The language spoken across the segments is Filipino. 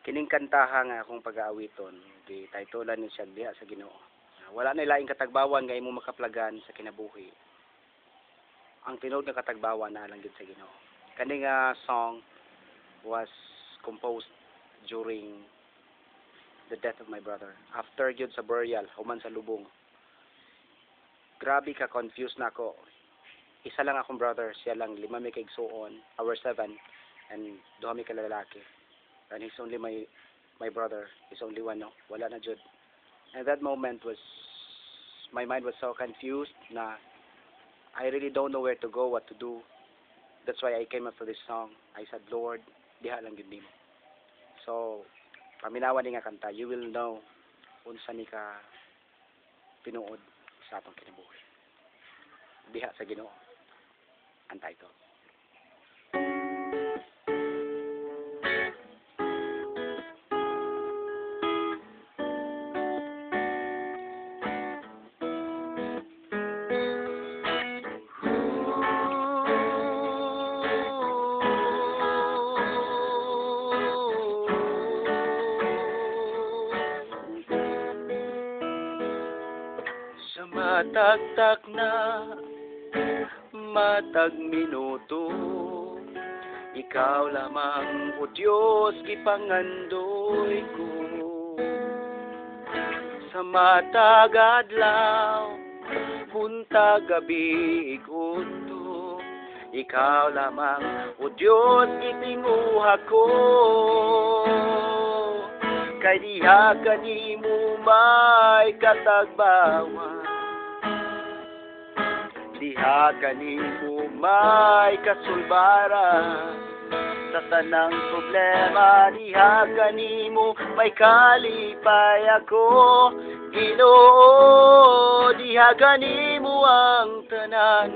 Kining kantaha nga akong pag-aawiton, di titulan ni siya diha sa Ginoo. Wala na laing katagbawan nga imo makaplagan sa kinabuhi. Ang tinuod nga katagbawan na lang gid sa Ginoo. Kani nga song was composed during the death of my brother. After gyud sa burial, human sa lubong. Grabe ka confused na ako. Isa lang akong brother, siya lang 5 mi kaigsuon, our 7 and 2 mi ka lalaki. And he's only my brother. He's only one, no? Wala na jud. And that moment was, my mind was so confused na I really don't know where to go, what to do. That's why I came up with this song. I said, Lord, diha lang gid nimo. So, paminawan ni nga kanta, you will know unsa ni ka tinuod sa atong kinabuhi. Diha sa Ginoo. Ang title. Matagtak na matag minuto, ikaw lamang o Diyos gipangandoy ko. Sa matag adlaw buntag gabi iguto, ikaw lamang o Diyos gitinguha ko. Kay diha kanimo may katagbawan, diha kanimo may kasulbaran. Sa tanang problema, diha kanimo may kalipay ako. Ginoo, diha kanimo ang tanan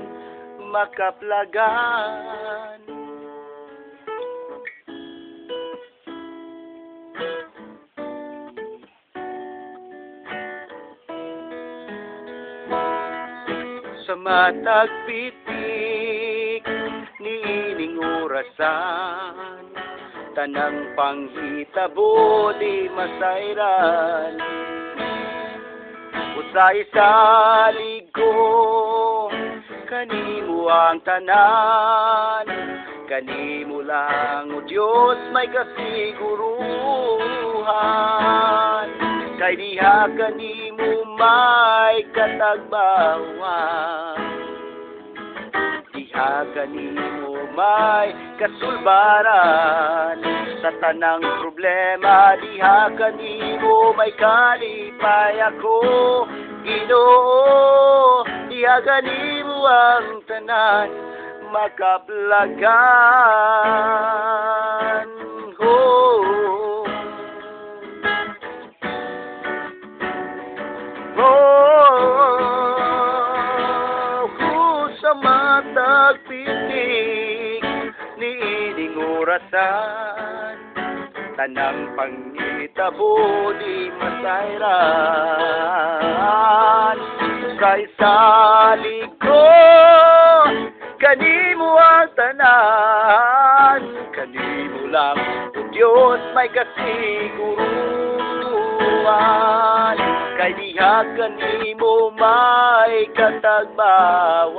makaplagan. Sa matag pitik niining orasan, tanang panghitabo di masayran. Usay sa ligo kanimo ang tanan, kanimo lang o Diyos may kasiguruhan. Kay diha kanimo may katagbawan, diha kanimo may kasulbaran. Sa tanang problema, diha kanimo may kalipay ako. Ginoo, diha kanimo ang tanan makaplagan. Sa matag pitik niining orasan, tanang panghitabo di masayran. Sa isalig ko kanimo ang tanan, kanimo lang o Diyos may kasiguruhan. Kay diha kanimo may katagbawan,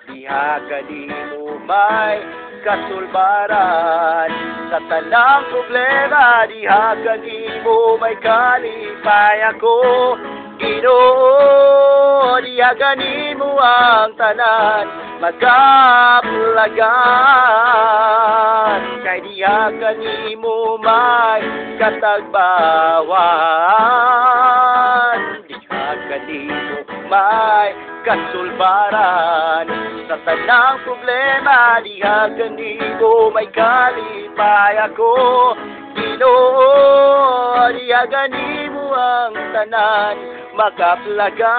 diha kanimo may kasulbaran. Sa tanang problema, diha kanimo may kalipay ako. Ginoo, diha kanimo ang tanan makaplagan. Kay diha kanimo may katagbawan, diha kanimo may kasulbaran. Sa tanang problema, diha kanimo may kalipay ako. Ginoo, diha kanimo ang tanan makaplagan.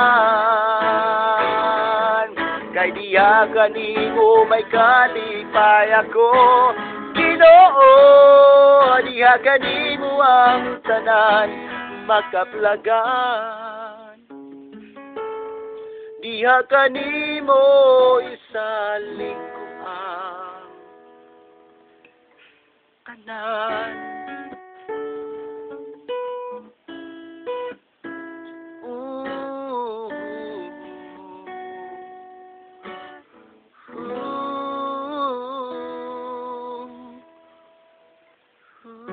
Kay diha kanimo may kalipay ako. Ginoo, diha kanimo ang tanan makaplagan. Diha kanimo isalikuan. kanan. Ooh. Ooh. Ooh.